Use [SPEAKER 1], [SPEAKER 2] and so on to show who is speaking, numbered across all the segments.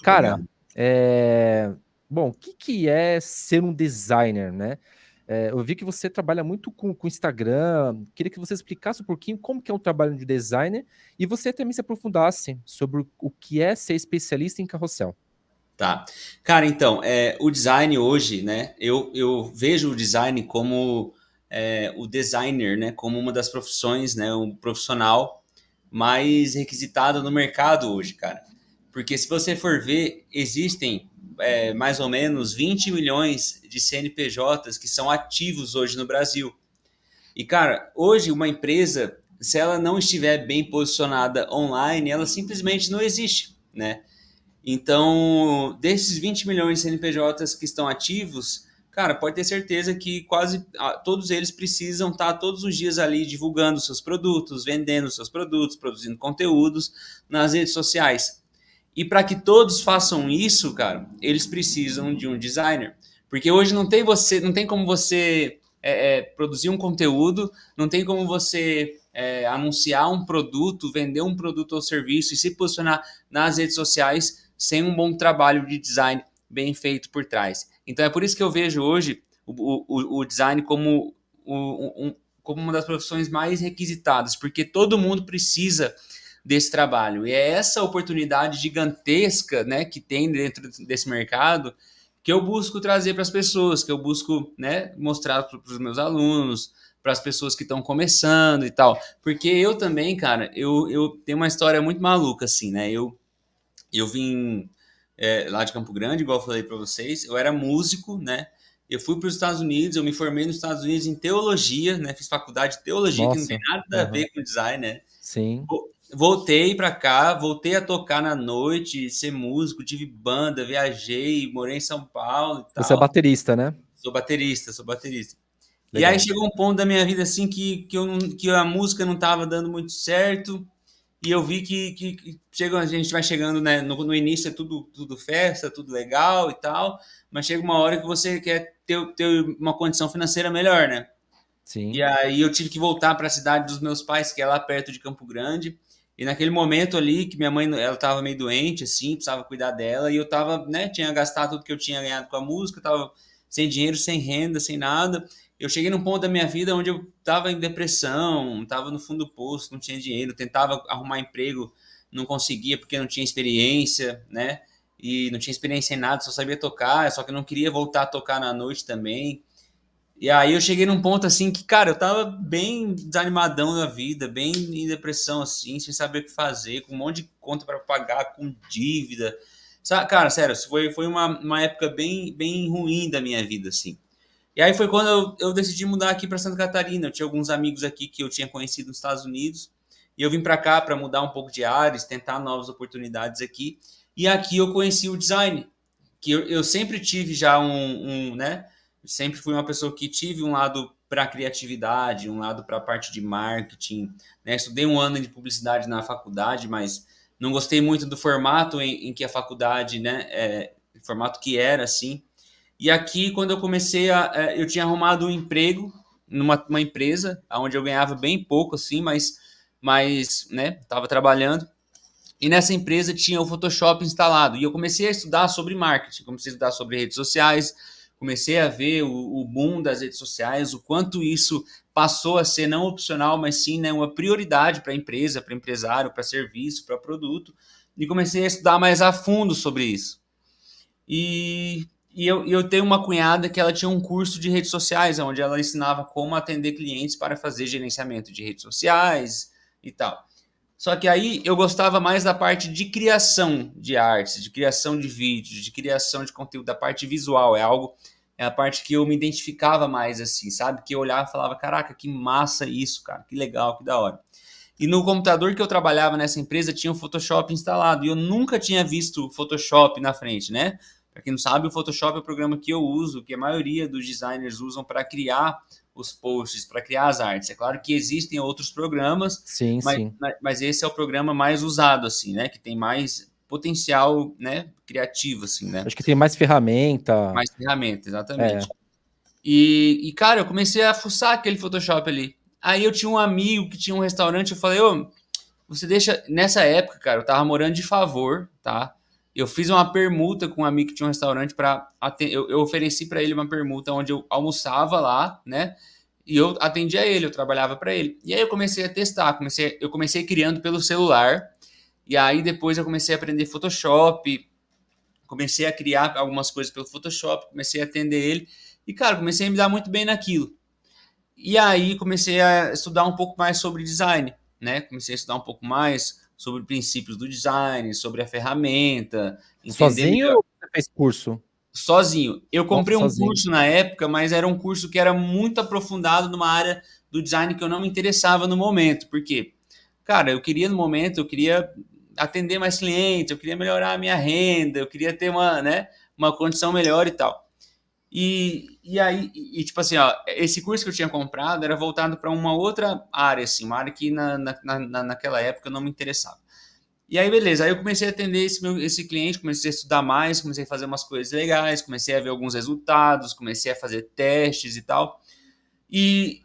[SPEAKER 1] Cara,
[SPEAKER 2] Legal.
[SPEAKER 1] bom, o que que é ser um designer, né? Eu vi que você trabalha muito com Instagram. Queria que você explicasse um pouquinho como que é o trabalho de designer e você também se aprofundasse sobre o que é ser especialista em carrossel.
[SPEAKER 2] Tá. Cara, então, o design hoje, né? Eu vejo o design como o designer, né? Como uma das profissões, né? Um profissional mais requisitado no mercado hoje, cara. Porque se você for ver, existem mais ou menos 20 milhões de CNPJs que são ativos hoje no Brasil. E, cara, hoje uma empresa, se ela não estiver bem posicionada online, ela simplesmente não existe, né? Então, desses 20 milhões de CNPJs que estão ativos, cara, pode ter certeza que quase todos eles precisam estar todos os dias ali divulgando seus produtos, vendendo seus produtos, produzindo conteúdos nas redes sociais. E para que todos façam isso, cara, eles precisam de um designer. Porque hoje não tem como você produzir um conteúdo, não tem como você anunciar um produto, vender um produto ou serviço e se posicionar nas redes sociais sem um bom trabalho de design bem feito por trás. Então é por isso que eu vejo hoje o design como uma das profissões mais requisitadas, porque todo mundo precisa desse trabalho. E é essa oportunidade gigantesca, né, que tem dentro desse mercado que eu busco trazer para as pessoas, que eu busco, né, mostrar para os meus alunos, para as pessoas que estão começando e tal. Porque eu também, cara, eu tenho uma história muito maluca, assim, né? Eu vim lá de Campo Grande, igual eu falei para vocês, eu era músico, né? Eu fui para os Estados Unidos, eu me formei nos Estados Unidos em teologia, né? Fiz faculdade de teologia, que não tem
[SPEAKER 1] Nossa,
[SPEAKER 2] nada a
[SPEAKER 1] aham,
[SPEAKER 2] ver com design, né?
[SPEAKER 1] sim.
[SPEAKER 2] Voltei pra cá, voltei a tocar na noite, ser músico, tive banda, viajei, morei em São Paulo e
[SPEAKER 1] Você é
[SPEAKER 2] tal.
[SPEAKER 1] baterista, né?
[SPEAKER 2] Sou baterista, sou baterista. E aí
[SPEAKER 1] Legal.
[SPEAKER 2] chegou um ponto da minha vida assim que a música não tava dando muito certo. E eu vi que chega, a gente vai chegando, né? No início é tudo festa, tudo legal e tal. Mas chega uma hora que você quer ter uma condição financeira melhor, né? E
[SPEAKER 1] Sim.
[SPEAKER 2] aí eu tive que voltar para a cidade dos meus pais, que é lá perto de Campo Grande. E naquele momento ali, que minha mãe, ela tava meio doente, assim, precisava cuidar dela, e eu tava, né, tinha gastado tudo que eu tinha ganhado com a música, tava sem dinheiro, sem renda, sem nada. Eu cheguei num ponto da minha vida onde eu tava em depressão, tava no fundo do poço, não tinha dinheiro, tentava arrumar emprego, não conseguia porque não tinha experiência, né? E não tinha experiência em nada, só sabia tocar, só que eu não queria voltar a tocar na noite também. E aí eu cheguei num ponto assim que, cara, eu tava bem desanimadão da vida, bem em depressão assim, sem saber o que fazer, com um monte de conta para pagar, com dívida. Sabe, cara, sério, foi uma época bem ruim da minha vida, assim. E aí foi quando eu decidi mudar aqui para Santa Catarina. Eu tinha alguns amigos aqui que eu tinha conhecido nos Estados Unidos, e eu vim para cá para mudar um pouco de ares, tentar novas oportunidades aqui. E aqui eu conheci o design, que eu sempre tive já né? Sempre fui uma pessoa que tive um lado para criatividade, um lado para a parte de marketing, né? Estudei um ano de publicidade na faculdade, mas não gostei muito do formato em que a faculdade, né? O formato que era assim. E aqui, quando eu comecei eu tinha arrumado um emprego numa uma empresa, onde eu ganhava bem pouco, assim, mas né? Estava trabalhando. E nessa empresa tinha o Photoshop instalado. E eu comecei a estudar sobre marketing, comecei a estudar sobre redes sociais, comecei a ver o boom das redes sociais, o quanto isso passou a ser não opcional, mas sim, né, uma prioridade para a empresa, para empresário, para serviço, para produto. E comecei a estudar mais a fundo sobre isso. E eu tenho uma cunhada que ela tinha um curso de redes sociais, onde ela ensinava como atender clientes para fazer gerenciamento de redes sociais e tal. Só que aí eu gostava mais da parte de criação de artes, de criação de vídeos, de criação de conteúdo, da parte visual. É a parte que eu me identificava mais, assim, sabe? Que eu olhava e falava, caraca, que massa isso, cara, que legal, que da hora. E no computador que eu trabalhava nessa empresa tinha o Photoshop instalado e eu nunca tinha visto o Photoshop na frente, né? Para quem não sabe, o Photoshop é o programa que eu uso, que a maioria dos designers usam para criar os posts, para criar as artes. É claro que existem outros programas,
[SPEAKER 1] Sim,
[SPEAKER 2] mas,
[SPEAKER 1] sim.
[SPEAKER 2] mas esse é o programa mais usado, assim, né? Que tem mais potencial, né? Criativo, assim, né?
[SPEAKER 1] Acho que tem mais ferramenta.
[SPEAKER 2] Mais ferramenta,
[SPEAKER 1] É.
[SPEAKER 2] exatamente. Cara, eu comecei a fuçar aquele Photoshop ali. Aí eu tinha um amigo que tinha um restaurante, eu falei, ô, você deixa. Nessa época, cara, eu tava morando de favor, tá? eu fiz uma permuta com um amigo que tinha um restaurante para eu ofereci para ele uma permuta onde eu almoçava lá, né? E eu atendia ele, eu trabalhava para ele. E aí eu comecei a testar, eu comecei criando pelo celular, e aí depois eu comecei a aprender Photoshop, comecei a criar algumas coisas pelo Photoshop, comecei a atender ele, e cara, comecei a me dar muito bem naquilo. E aí comecei a estudar um pouco mais sobre design, né? Comecei a estudar um pouco mais sobre princípios do design, sobre a ferramenta, entender
[SPEAKER 1] Sozinho
[SPEAKER 2] melhor
[SPEAKER 1] ou você fez curso?
[SPEAKER 2] sozinho. Eu
[SPEAKER 1] Nossa,
[SPEAKER 2] comprei um
[SPEAKER 1] sozinho.
[SPEAKER 2] curso na época, mas era um curso que era muito aprofundado numa área do design que eu não me interessava no momento. Por quê? Cara, eu queria no momento, eu queria atender mais clientes, eu queria melhorar a minha renda, eu queria ter uma, né, uma condição melhor e tal. E aí, tipo assim, ó, esse curso que eu tinha comprado era voltado para uma outra área, assim, uma área que naquela época eu não me interessava. E aí, beleza, aí eu comecei a atender esse cliente, comecei a estudar mais, comecei a fazer umas coisas legais, comecei a ver alguns resultados, comecei a fazer testes e tal. E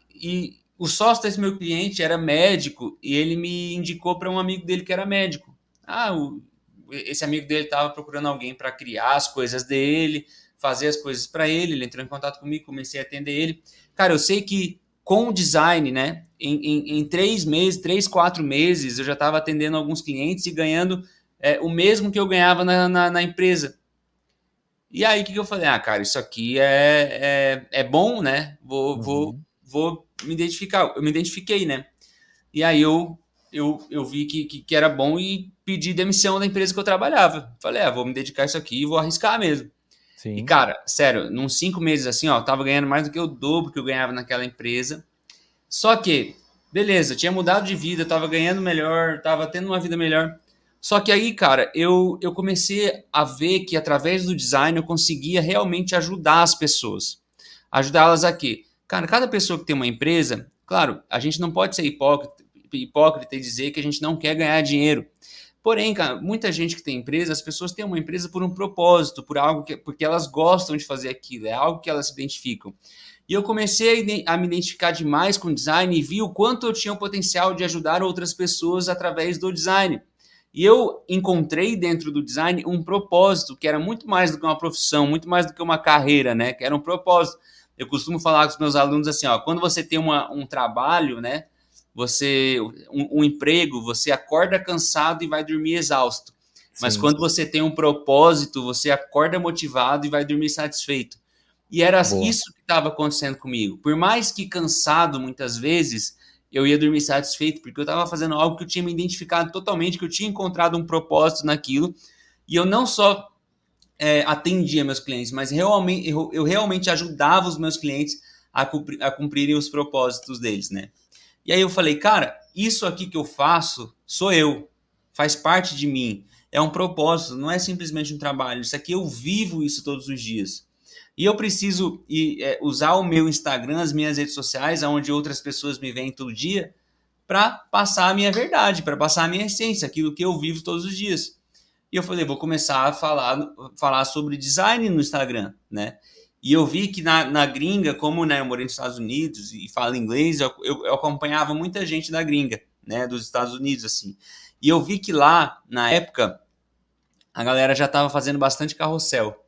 [SPEAKER 2] o sócio desse meu cliente era médico e ele me indicou para um amigo dele que era médico. Ah, esse amigo dele estava procurando alguém para criar as coisas dele, fazer as coisas para ele. Ele entrou em contato comigo, comecei a atender ele. Cara, eu sei que com o design, né, em 3 meses, 3, 4 meses, eu já estava atendendo alguns clientes e ganhando o mesmo que eu ganhava na empresa. E aí, o que eu falei? Ah, cara, isso aqui é bom, né?
[SPEAKER 1] Uhum.
[SPEAKER 2] Vou me identificar. Eu me identifiquei, né? E aí eu vi que era bom e pedi demissão da empresa que eu trabalhava. Falei, vou me dedicar a isso aqui e vou arriscar mesmo. E,
[SPEAKER 1] Sim.
[SPEAKER 2] cara, sério, num 5 meses assim, ó, eu tava ganhando mais do que o dobro que eu ganhava naquela empresa. Só que, beleza, eu tinha mudado de vida, tava ganhando melhor, tava tendo uma vida melhor. Só que aí, cara, eu comecei a ver que através do design eu conseguia realmente ajudar as pessoas. Ajudá-las a quê? Cara, cada pessoa que tem uma empresa, claro, a gente não pode ser hipócrita e dizer que a gente não quer ganhar dinheiro. Porém, cara, muita gente que tem empresa, as pessoas têm uma empresa por um propósito, por algo que, porque elas gostam de fazer aquilo, é algo que elas se identificam. E eu comecei a me identificar demais com o design e vi o quanto eu tinha o potencial de ajudar outras pessoas através do design. E eu encontrei dentro do design um propósito que era muito mais do que uma profissão, muito mais do que uma carreira, né? Que era um propósito. Eu costumo falar com os meus alunos assim, ó, quando você tem um trabalho, né? Um emprego, você acorda cansado e vai dormir exausto. Mas
[SPEAKER 1] Sim.
[SPEAKER 2] quando você tem um propósito, você acorda motivado e vai dormir satisfeito. E era
[SPEAKER 1] Boa.
[SPEAKER 2] isso que estava acontecendo comigo. Por mais que cansado muitas vezes, eu ia dormir satisfeito, porque eu estava fazendo algo que eu tinha me identificado totalmente, que eu tinha encontrado um propósito naquilo. E eu não só atendia meus clientes, mas realmente, eu realmente ajudava os meus clientes a cumprirem os propósitos deles, né? E aí eu falei, cara, isso aqui que eu faço sou eu, faz parte de mim, é um propósito, não é simplesmente um trabalho, isso aqui eu vivo isso todos os dias. E eu preciso usar o meu Instagram, as minhas redes sociais, onde outras pessoas me veem todo dia, para passar a minha verdade, para passar a minha essência, aquilo que eu vivo todos os dias. E eu falei, vou começar a falar sobre design no Instagram, né? E eu vi que na gringa, como né, eu morei nos Estados Unidos e falo inglês, eu acompanhava muita gente da gringa, né, dos Estados Unidos, assim. E eu vi que lá, na época, a galera já estava fazendo bastante carrossel.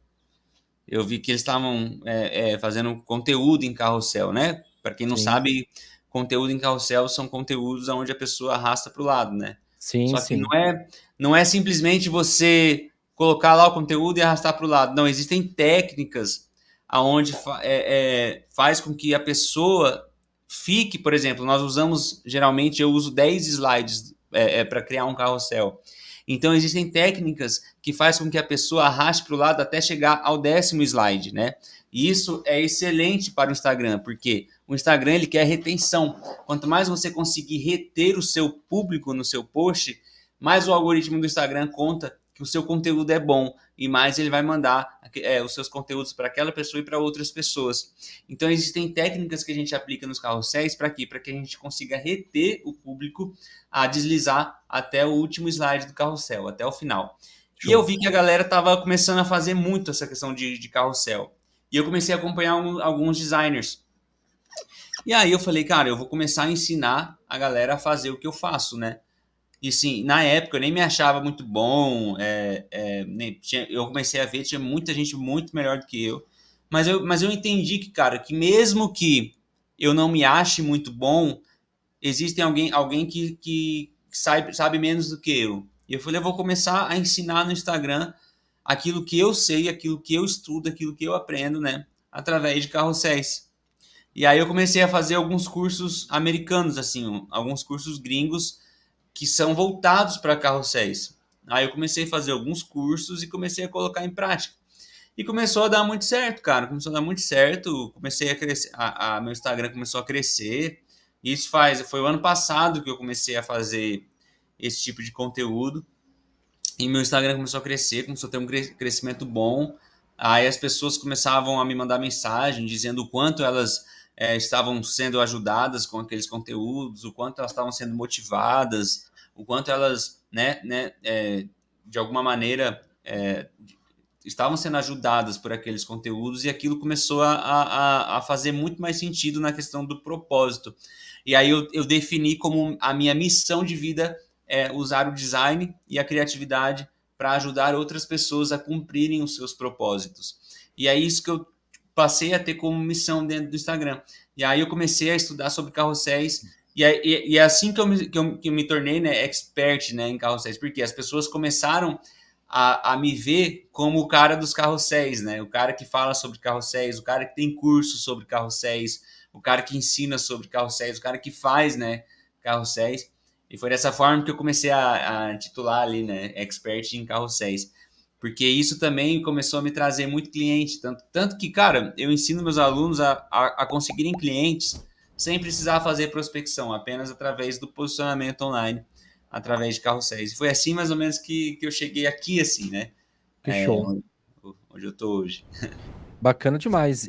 [SPEAKER 2] Eu vi que eles estavam fazendo conteúdo em carrossel, né? Para quem não
[SPEAKER 1] Sim.
[SPEAKER 2] sabe, conteúdo em carrossel são conteúdos onde a pessoa arrasta para o lado, né?
[SPEAKER 1] Sim,
[SPEAKER 2] Só que
[SPEAKER 1] sim.
[SPEAKER 2] não é simplesmente você colocar lá o conteúdo e arrastar para o lado. Não, existem técnicas aonde faz com que a pessoa fique, por exemplo, nós usamos, geralmente eu uso 10 slides para criar um carrossel. Então existem técnicas que faz com que a pessoa arraste para o lado até chegar ao 10º slide, né? E isso é excelente para o Instagram, porque o Instagram ele quer retenção. Quanto mais você conseguir reter o seu público no seu post, mais o algoritmo do Instagram conta que o seu conteúdo é bom e mais ele vai mandar os seus conteúdos para aquela pessoa e para outras pessoas. Então existem técnicas que a gente aplica nos carrosséis para quê? Para que a gente consiga reter o público a deslizar até o último slide do carrossel, até o final. E eu
[SPEAKER 1] Show.
[SPEAKER 2] vi que a galera estava começando a fazer muito essa questão de carrossel. E eu comecei a acompanhar alguns designers. E aí eu falei, cara, eu vou começar a ensinar a galera a fazer o que eu faço, né? E sim, na época eu nem me achava muito bom. Eu comecei a ver, tinha muita gente muito melhor do que eu. Mas eu entendi que, cara, que mesmo que eu não me ache muito bom, existem alguém que sabe menos do que eu. E eu falei, eu vou começar a ensinar no Instagram aquilo que eu sei, aquilo que eu estudo, aquilo que eu aprendo, né? Através de carrosséis. E aí eu comecei a fazer alguns cursos americanos, assim, alguns cursos gringos que são voltados para carrosséis. Aí eu comecei a fazer alguns cursos e comecei a colocar em prática. E começou a dar muito certo, cara. Começou a dar muito certo. Comecei a crescer, meu Instagram começou a crescer. Foi o ano passado que eu comecei a fazer esse tipo de conteúdo. E meu Instagram começou a crescer, começou a ter um crescimento bom. Aí as pessoas começavam a me mandar mensagem dizendo o quanto elas estavam sendo ajudadas com aqueles conteúdos, o quanto elas estavam sendo motivadas, o quanto elas, de alguma maneira, estavam sendo ajudadas por aqueles conteúdos, e aquilo começou a fazer muito mais sentido na questão do propósito. E aí eu defini como a minha missão de vida usar o design e a criatividade para ajudar outras pessoas a cumprirem os seus propósitos. E é isso que eu passei a ter como missão dentro do Instagram. E aí eu comecei a estudar sobre carrosséis, e é assim que eu me tornei, né, expert, né, em carrosséis, porque as pessoas começaram a me ver como o cara dos carrosséis, né? O cara que fala sobre carrosséis, o cara que tem curso sobre carrosséis, o cara que ensina sobre carrosséis, o cara que faz, né, carrosséis. E foi dessa forma que eu comecei a titular ali, né, expert em carrosséis. Porque isso também começou a me trazer muito cliente. Tanto que, cara, eu ensino meus alunos a conseguirem clientes sem precisar fazer prospecção, apenas através do posicionamento online, através de carrosséis. E foi assim mais ou menos que eu cheguei aqui, assim, né?
[SPEAKER 1] Que show.
[SPEAKER 2] Onde eu tô hoje.
[SPEAKER 1] Bacana demais.